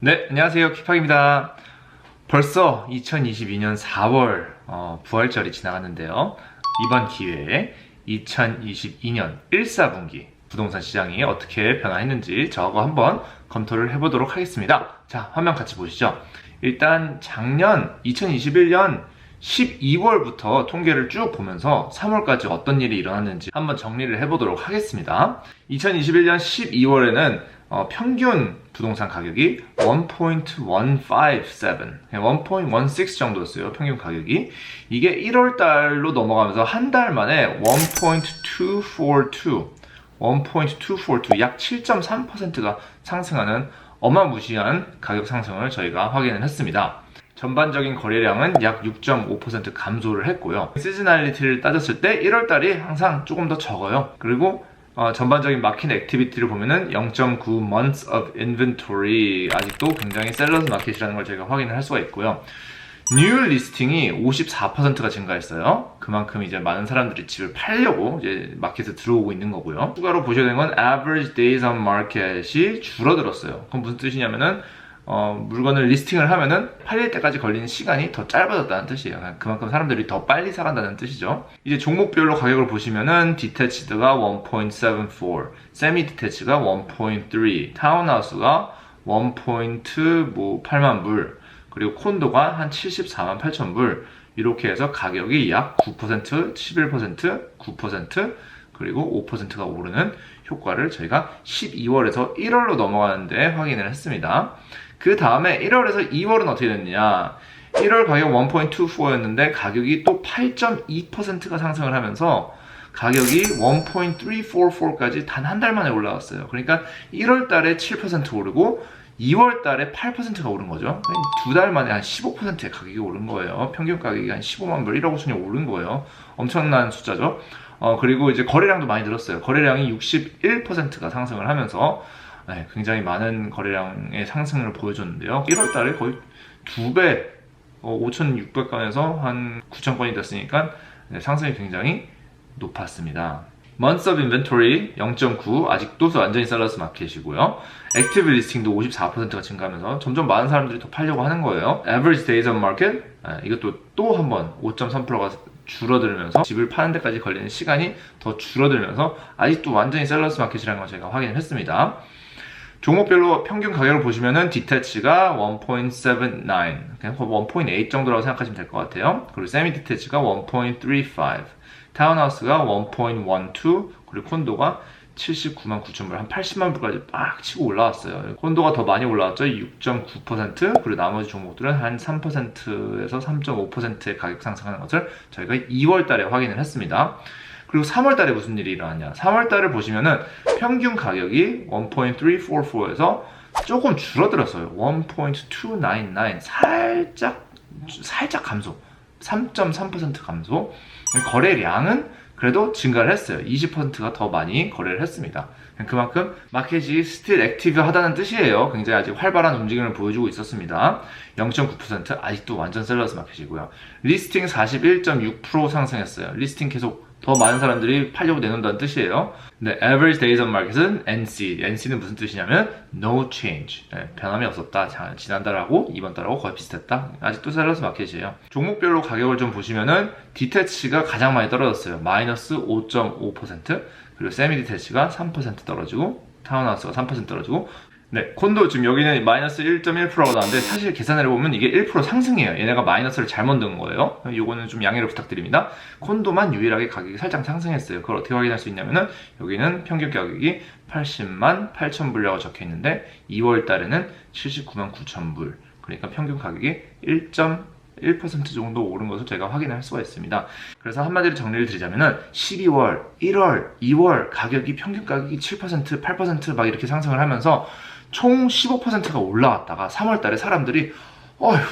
네, 안녕하세요. 키팍입니다. 벌써 2022년 4월 부활절이 지나갔는데요. 이번 기회에 2022년 1사분기 부동산 시장이 어떻게 변화했는지 저하고 한번 검토를 해보도록 하겠습니다. 자, 화면 같이 보시죠. 일단 작년 2021년 12월부터 통계를 쭉 보면서 3월까지 어떤 일이 일어났는지 한번 정리를 해보도록 하겠습니다. 2021년 12월에는 평균 부동산 가격이 1.157, 1.16 정도였어요. 평균 가격이. 이게 1월 달로 넘어가면서 한 달 만에 1.242, 약 7.3%가 상승하는 어마무시한 가격 상승을 저희가 확인을 했습니다. 전반적인 거래량은 약 6.5% 감소를 했고요. 시즈널리티를 따졌을 때 1월 달이 항상 조금 더 적어요. 그리고 전반적인 마켓 액티비티를 보면은 0.9 months of inventory, 아직도 굉장히 셀러스 마켓이라는 걸 저희가 확인을 할 수가 있고요. 뉴 리스팅이 54%가 증가했어요. 그만큼 이제 많은 사람들이 집을 팔려고 이제 마켓에 들어오고 있는 거고요. 추가로 보셔야 되는 건 average days on market이 줄어들었어요. 그건 무슨 뜻이냐면은 물건을 리스팅을 하면은 팔릴 때까지 걸리는 시간이 더 짧아졌다는 뜻이에요. 그만큼 사람들이 더 빨리 사간다는 뜻이죠. 이제 종목별로 가격을 보시면은 디태치드가 1.74, 세미 디태치가 1.3, 타운하우스가 1.8만 불, 그리고 콘도가 한 74만 8천 불, 이렇게 해서 가격이 약 9%, 11%, 9%, 그리고 5%가 오르는 효과를 저희가 12월에서 1월로 넘어가는데 확인을 했습니다. 그 다음에 1월에서 2월은 어떻게 됐느냐. 1월 가격 1.24였는데 가격이 또 8.2%가 상승을 하면서 가격이 1.344까지 단 한 달 만에 올라왔어요. 그러니까 1월 달에 7% 오르고 2월 달에 8%가 오른 거죠. 두 달 만에 한 15%의 가격이 오른 거예요. 평균 가격이 한 15만 불, 1억 5천이 오른 거예요. 엄청난 숫자죠. 그리고 이제 거래량도 많이 늘었어요. 거래량이 61%가 상승을 하면서 굉장히 많은 거래량의 상승을 보여줬는데요. 1월 달에 거의 2배, 5,600건에서 한 9,000건이 됐으니까 상승이 굉장히 높았습니다. Months of Inventory 0.9, 아직도 완전히 셀러스 마켓이고요. Active Listing도 54%가 증가하면서 점점 많은 사람들이 더 팔려고 하는 거예요. Average Days on Market, 이것도 또 한 번 5.3%가 줄어들면서 집을 파는 데까지 걸리는 시간이 더 줄어들면서 아직도 완전히 셀러스 마켓이라는 걸 제가 확인을 했습니다. 종목별로 평균 가격을 보시면은 디태치가 1.79, 그냥 1.8 정도라고 생각하시면 될 것 같아요. 그리고 세미 디태치가 1.35, 타운하우스가 1.12, 그리고 콘도가 79만 9천 불, 한 80만 불까지 빡 치고 올라왔어요. 콘도가 더 많이 올라왔죠. 6.9%, 그리고 나머지 종목들은 한 3%에서 3.5%의 가격 상승하는 것을 저희가 2월 달에 확인을 했습니다. 그리고 3월 달에 무슨 일이 일어났냐. 3월 달을 보시면은 평균 가격이 1.344에서 조금 줄어들었어요. 1.299, 살짝 감소. 3.3% 감소. 거래량은 그래도 증가를 했어요. 20%가 더 많이 거래를 했습니다. 그만큼 마켓이 스틸 액티브하다는 뜻이에요. 굉장히 아직 활발한 움직임을 보여주고 있었습니다. 0.9% 아직도 완전 셀러스 마켓이고요. 리스팅 41.6% 상승했어요. 리스팅 계속 더 많은 사람들이 팔려고 내놓는다는 뜻이에요. 근데 average days on market은 NC는 무슨 뜻이냐면 no change, 변함이 없었다. 지난달하고 이번 달하고 거의 비슷했다. 아직도 셀러스 마켓이에요. 종목별로 가격을 좀 보시면은 디태치가 가장 많이 떨어졌어요. 마이너스 5.5%, 그리고 세미 디태치가 3% 떨어지고 타운하우스가 3% 떨어지고, 콘도 지금 여기는 마이너스 1.1%가 나왔는데 사실 계산을 해보면 이게 1% 상승이에요. 얘네가 마이너스를 잘못 넣은 거예요. 요거는 좀 양해를 부탁드립니다. 콘도만 유일하게 가격이 살짝 상승했어요. 그걸 어떻게 확인할 수 있냐면은 여기는 평균 가격이 80만 8천 불이라고 적혀 있는데 2월 달에는 79만 9천 불. 그러니까 평균 가격이 1% 정도 오른 것을 제가 확인할 수가 있습니다. 그래서 한마디로 정리를 드리자면은 12월, 1월, 2월 가격이 평균 가격이 7%, 8% 막 이렇게 상승을 하면서 총 15%가 올라왔다가 3월 달에 사람들이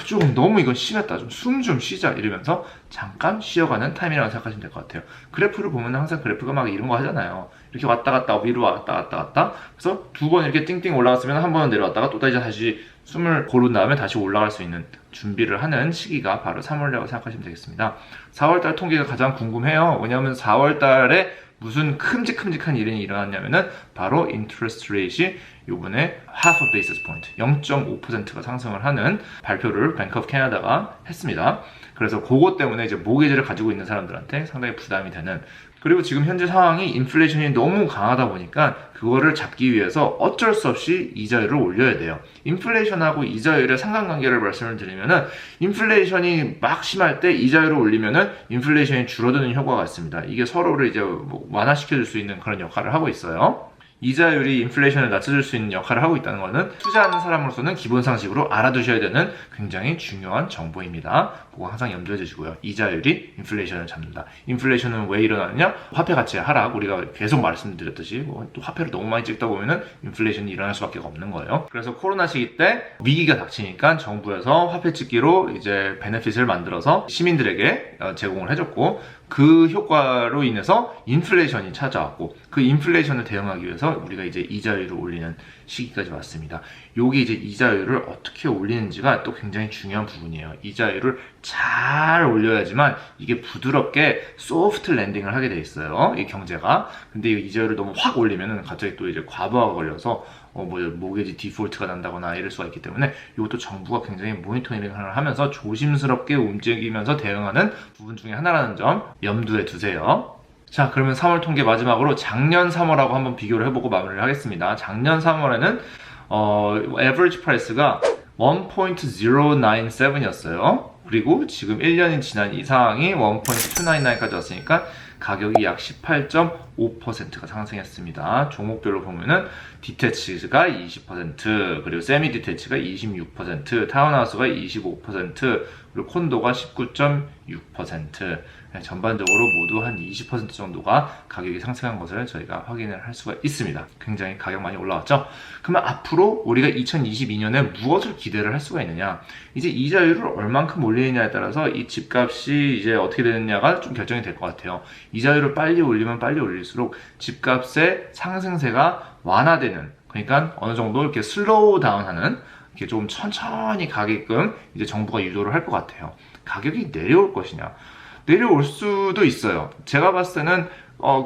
좀 너무 이건 심했다. 좀 숨 좀 쉬자 이러면서 잠깐 쉬어가는 타임이라고 생각하시면 될 것 같아요. 그래프를 보면 항상 그래프가 막 이런 거 하잖아요. 이렇게 왔다 갔다 위로 왔다 갔다. 그래서 두 번 이렇게 띵띵 올라갔으면 한 번은 내려왔다가 또 다시 숨을 고른 다음에 다시 올라갈 수 있는 준비를 하는 시기가 바로 3월이라고 생각하시면 되겠습니다. 4월달 통계가 가장 궁금해요. 왜냐하면 4월달에 무슨 큼직큼직한 일이 일어났냐면은 바로 인트레스트 레이트이 요번에 half a basis point, 0.5%가 상승을 하는 발표를 뱅크 오브 캐나다가 했습니다. 그래서 그것 때문에 이제 모기지를 가지고 있는 사람들한테 상당히 부담이 되는, 그리고 지금 현재 상황이 인플레이션이 너무 강하다 보니까 그거를 잡기 위해서 어쩔 수 없이 이자율을 올려야 돼요. 인플레이션하고 이자율의 상관관계를 말씀을 드리면은, 인플레이션이 막 심할 때 이자율을 올리면은 인플레이션이 줄어드는 효과가 있습니다. 이게 서로를 이제 완화시켜줄 수 있는 그런 역할을 하고 있어요. 이자율이 인플레이션을 낮춰줄 수 있는 역할을 하고 있다는 것은 투자하는 사람으로서는 기본 상식으로 알아두셔야 되는 굉장히 중요한 정보입니다. 그거 항상 염두에 두시고요. 이자율이 인플레이션을 잡는다. 인플레이션은 왜 일어나느냐? 화폐 가치의 하락, 우리가 계속 말씀드렸듯이 또 화폐를 너무 많이 찍다 보면은 인플레이션이 일어날 수밖에 없는 거예요. 그래서 코로나 시기 때 위기가 닥치니까 정부에서 화폐 찍기로 이제 베네핏을 만들어서 시민들에게 제공을 해줬고, 그 효과로 인해서 인플레이션이 찾아왔고, 그 인플레이션을 대응하기 위해서 우리가 이제 이자율을 올리는 시기까지 왔습니다. 요게 이제 이자율을 어떻게 올리는지가 또 굉장히 중요한 부분이에요. 이자율을 잘 올려야지만 이게 부드럽게 소프트 랜딩을 하게 돼 있어요, 이 경제가. 근데 이 이자율을 너무 확 올리면은 갑자기 또 이제 과부하가 걸려서 모게지 디폴트가 난다거나 이럴 수가 있기 때문에 이것도 정부가 굉장히 모니터링을 하면서 조심스럽게 움직이면서 대응하는 부분 중에 하나라는 점 염두에 두세요. 자, 그러면 3월 통계 마지막으로 작년 3월하고 한번 비교를 해보고 마무리를 하겠습니다. 작년 3월에는 average price가 1.097이었어요. 그리고 지금 1년이 지난 이 상황이 1.299까지 왔으니까 가격이 약 18.5%가 상승했습니다. 종목별로 보면은 디태치가 20%, 그리고 세미 디태치가 26%, 타운하우스가 25%, 그리고 콘도가 19.6%, 전반적으로 모두 한 20% 정도가 가격이 상승한 것을 저희가 확인을 할 수가 있습니다. 굉장히 가격 많이 올라왔죠? 그러면 앞으로 우리가 2022년에 무엇을 기대를 할 수가 있느냐? 이제 이자율을 얼만큼 올리느냐에 따라서 이 집값이 이제 어떻게 되느냐가 좀 결정이 될 것 같아요. 이자율을 빨리 올리면 빨리 올릴수록 집값의 상승세가 완화되는, 그러니까 어느 정도 이렇게 슬로우 다운하는, 이렇게 좀 천천히 가게끔 이제 정부가 유도를 할 것 같아요. 가격이 내려올 것이냐? 내려올 수도 있어요. 제가 봤을 때는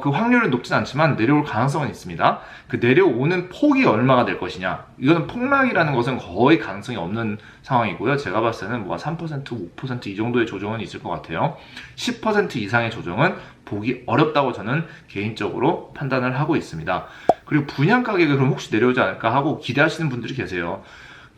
그 확률은 높진 않지만 내려올 가능성은 있습니다. 그 내려오는 폭이 얼마가 될 것이냐, 이거는 폭락이라는 것은 거의 가능성이 없는 상황이고요. 제가 봤을 때는 뭐 3%, 5% 이 정도의 조정은 있을 것 같아요. 10% 이상의 조정은 보기 어렵다고 저는 개인적으로 판단을 하고 있습니다. 그리고 분양 가격이 그럼 혹시 내려오지 않을까 하고 기대하시는 분들이 계세요.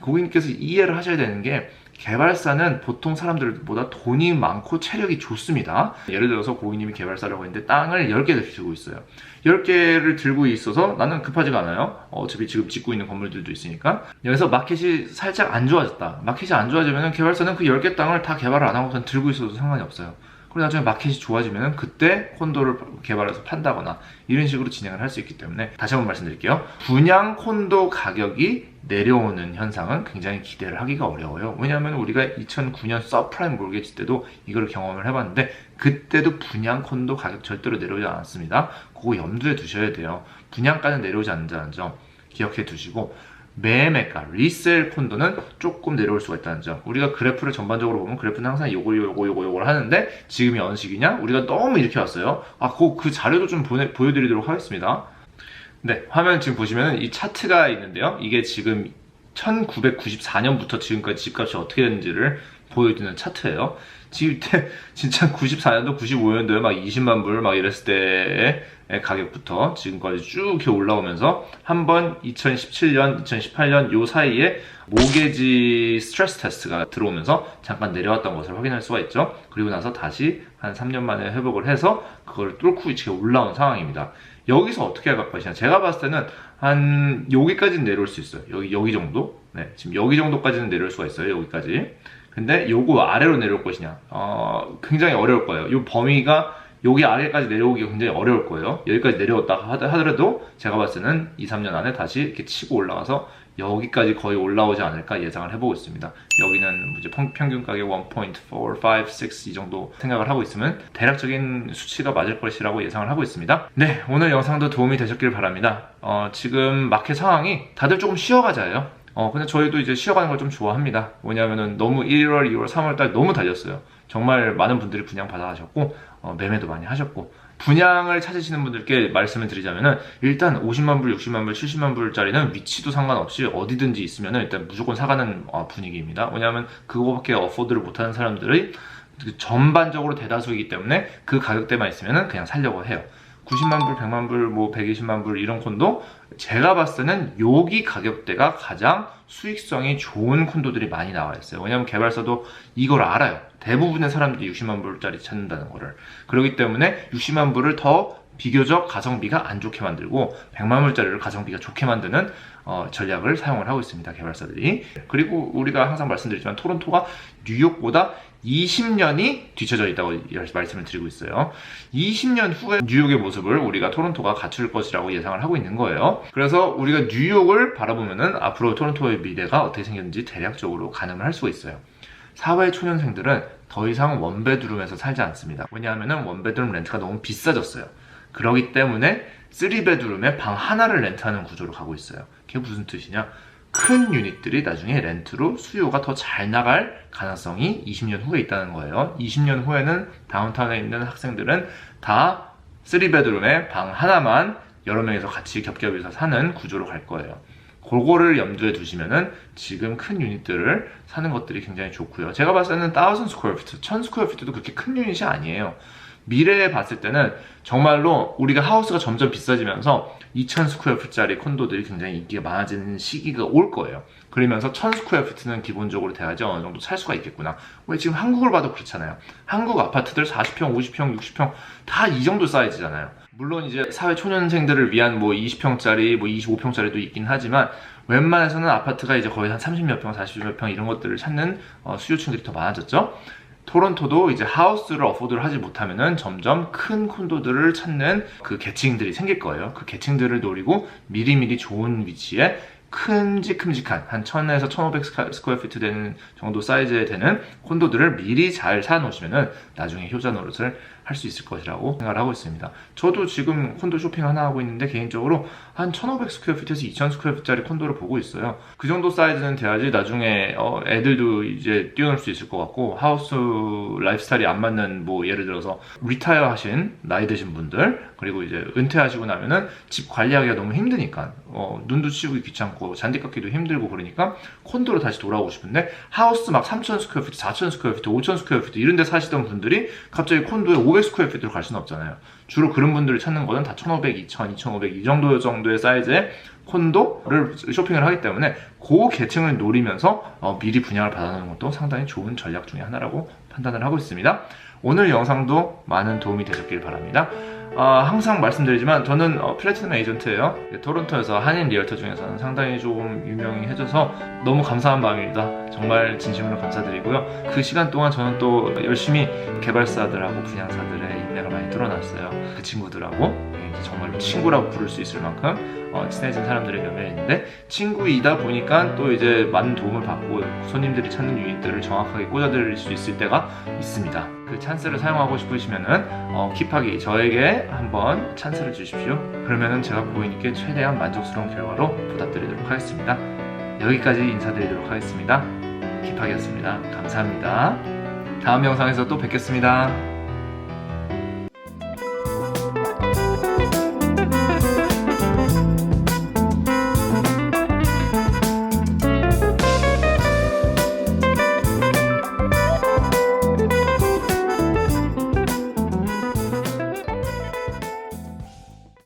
고객님께서 이해를 하셔야 되는 게, 개발사는 보통 사람들보다 돈이 많고 체력이 좋습니다. 예를 들어서 고객님이 개발사라고 했는데 땅을 10개를 들고 있어요. 10개를 들고 있어서 나는 급하지가 않아요. 어차피 지금 짓고 있는 건물들도 있으니까. 여기서 마켓이 살짝 안 좋아졌다. 마켓이 안 좋아지면 개발사는 그 10개 땅을 다 개발을 안 하고선 들고 있어도 상관이 없어요. 그리고 나중에 마켓이 좋아지면 그때 콘도를 개발해서 판다거나 이런 식으로 진행을 할 수 있기 때문에, 다시 한번 말씀드릴게요. 분양 콘도 가격이 내려오는 현상은 굉장히 기대를 하기가 어려워요. 왜냐하면 우리가 2009년 서프라임 몰게지 때도 이걸 경험을 해봤는데, 그때도 분양 콘도 가격 절대로 내려오지 않았습니다. 그거 염두에 두셔야 돼요. 분양가는 내려오지 않는다는 점 기억해 두시고, 매매가, 리셀 콘도는 조금 내려올 수가 있다는 점. 우리가 그래프를 전반적으로 보면 그래프는 항상 요걸 하는데, 지금이 어느 시기냐? 우리가 너무 이렇게 왔어요. 그 자료도 좀 보여드리도록 하겠습니다. 네, 화면 지금 보시면 이 차트가 있는데요. 이게 지금 1994년부터 지금까지 집값이 어떻게 됐는지를 보여주는 차트예요. 지금 진짜 94년도, 95년도에 막 20만 불 막 이랬을 때의 가격부터 지금까지 쭉 이렇게 올라오면서, 한번 2017년, 2018년 요 사이에 모게지 스트레스 테스트가 들어오면서 잠깐 내려왔던 것을 확인할 수가 있죠. 그리고 나서 다시 한 3년 만에 회복을 해서 그걸 뚫고 이렇게 올라온 상황입니다. 여기서 어떻게 할 것이냐? 제가 봤을 때는 한 여기까지는 내려올 수 있어요. 여기 정도? 네, 지금 여기 정도까지는 내려올 수가 있어요. 여기까지. 근데 요거 아래로 내려올 것이냐? 굉장히 어려울 거예요. 요 범위가 여기 아래까지 내려오기가 굉장히 어려울 거예요. 여기까지 내려왔다 하더라도 제가 봤을 때는 2, 3년 안에 다시 이렇게 치고 올라가서 여기까지 거의 올라오지 않을까 예상을 해보고 있습니다. 여기는 이제 평균 가격 1.456 이 정도 생각을 하고 있으면 대략적인 수치가 맞을 것이라고 예상을 하고 있습니다. 네, 오늘 영상도 도움이 되셨길 바랍니다. 지금 마켓 상황이 다들 조금 쉬어가자예요. 근데 저희도 이제 쉬어가는 걸 좀 좋아합니다. 왜냐면은 너무 1월, 2월, 3월 달 너무 달렸어요. 정말 많은 분들이 분양 받아가셨고 매매도 많이 하셨고 분양을 찾으시는 분들께 말씀을 드리자면은 일단 50만 불, 60만 불, 70만 불짜리는 위치도 상관없이 어디든지 있으면은 일단 무조건 사가는 분위기입니다. 왜냐하면 그거밖에 어포드를 못하는 사람들이 전반적으로 대다수이기 때문에 그 가격대만 있으면은 그냥 살려고 해요. 90만 불, 100만 불, 뭐 120만 불 이런 콘도 제가 봤을 때는 여기 가격대가 가장 수익성이 좋은 콘도들이 많이 나와 있어요. 왜냐하면 개발사도 이걸 알아요. 대부분의 사람들이 60만 불짜리 찾는다는 거를. 그렇기 때문에 60만 불을 더 비교적 가성비가 안 좋게 만들고 100만 불짜리를 가성비가 좋게 만드는 전략을 사용을 하고 있습니다. 개발사들이. 그리고 우리가 항상 말씀드리지만 토론토가 뉴욕보다 20년이 뒤쳐져 있다고 말씀을 드리고 있어요. 20년 후에 뉴욕의 모습을 우리가 토론토가 갖출 것이라고 예상을 하고 있는 거예요. 그래서 우리가 뉴욕을 바라보면은 앞으로 토론토의 미래가 어떻게 생겼는지 대략적으로 가늠을 할 수가 있어요. 사회 초년생들은 더 이상 원베드룸에서 살지 않습니다. 왜냐하면 원베드룸 렌트가 너무 비싸졌어요. 그렇기 때문에 3베드룸에 방 하나를 렌트하는 구조로 가고 있어요. 그게 무슨 뜻이냐? 큰 유닛들이 나중에 렌트로 수요가 더 잘 나갈 가능성이 20년 후에 있다는 거예요. 20년 후에는 다운타운에 있는 학생들은 다 3베드룸에 방 하나만 여러 명이서 같이 겹겹이서 사는 구조로 갈 거예요. 그거를 염두에 두시면은 지금 큰 유닛들을 사는 것들이 굉장히 좋고요. 제가 봤을 때는 1000 스퀘어 피트, 1000 스퀘어 피트도 그렇게 큰 유닛이 아니에요. 미래에 봤을 때는 정말로 우리가 하우스가 점점 비싸지면서 2000 스퀘어 피트짜리 콘도들이 굉장히 인기가 많아지는 시기가 올 거예요. 그러면서 1000 스퀘어 피트는 기본적으로 돼야지 어느 정도 살 수가 있겠구나. 왜 지금 한국을 봐도 그렇잖아요. 한국 아파트들 40평, 50평, 60평 다 이 정도 사이즈잖아요. 물론 이제 사회 초년생들을 위한 뭐 20평짜리, 뭐 25평짜리도 있긴 하지만 웬만해서는 아파트가 이제 거의 한 30몇 평, 40몇 평 이런 것들을 찾는 수요층들이 더 많아졌죠. 토론토도 이제 하우스를 어포드를 하지 못하면은 점점 큰 콘도들을 찾는 그 계층들이 생길 거예요. 그 계층들을 노리고 미리미리 좋은 위치에 큼직큼직한 한 1000에서 1500 스퀘어 피트 되는 정도 사이즈에 되는 콘도들을 미리 잘 사놓으시면은 나중에 효자 노릇을 할 수 있을 것이라고 생각을 하고 있습니다. 저도 지금 콘도 쇼핑 하나 하고 있는데 개인적으로 한 1500 스퀘어 피트에서 2000 스퀘어 피트짜리 콘도를 보고 있어요. 그 정도 사이즈는 돼야지 나중에 애들도 이제 뛰어놀 수 있을 것 같고 하우스 라이프스타일이 안 맞는 뭐 예를 들어서 리타이어 하신 나이 드신 분들 그리고 이제 은퇴하시고 나면은 집 관리하기가 너무 힘드니까 눈도 치우기 귀찮고 잔디 깎기도 힘들고 그러니까 콘도로 다시 돌아오고 싶은데 하우스 막 3000 스퀘어 피트, 4000 스퀘어 피트, 5000 스퀘어 피트 이런 데 사시던 분들이 갑자기 콘도에 500 스퀘어 피트로 갈 수는 없잖아요. 주로 그런 분들을 찾는 거는 다 1500, 2000, 2500 이 정도의 사이즈의 콘도를 쇼핑을 하기 때문에 그 계층을 노리면서 미리 분양을 받아놓는 것도 상당히 좋은 전략 중에 하나라고 판단을 하고 있습니다. 오늘 영상도 많은 도움이 되셨길 바랍니다. 항상 말씀드리지만 저는 플래티넘 에이전트예요. 토론토에서 한인 리얼터 중에서는 상당히 조금 유명해져서 너무 감사한 마음입니다. 정말 진심으로 감사드리고요. 그 시간 동안 저는 또 열심히 개발사들하고 분양사들의 인맥을 많이 뚫어놨어요. 그 친구들하고 정말 친구라고 부를 수 있을 만큼 친해진 사람들의 몇 명 있는데 친구이다 보니까 또 이제 많은 도움을 받고 손님들이 찾는 유닛들을 정확하게 꽂아드릴 수 있을 때가 있습니다. 그 찬스를 사용하고 싶으시면은 킵하기 저에게 한번 찬스를 주십시오. 그러면은 제가 고객님께 최대한 만족스러운 결과로 보답드리도록 하겠습니다. 여기까지 인사드리도록 하겠습니다. 킵하기였습니다. 감사합니다. 다음 영상에서 또 뵙겠습니다.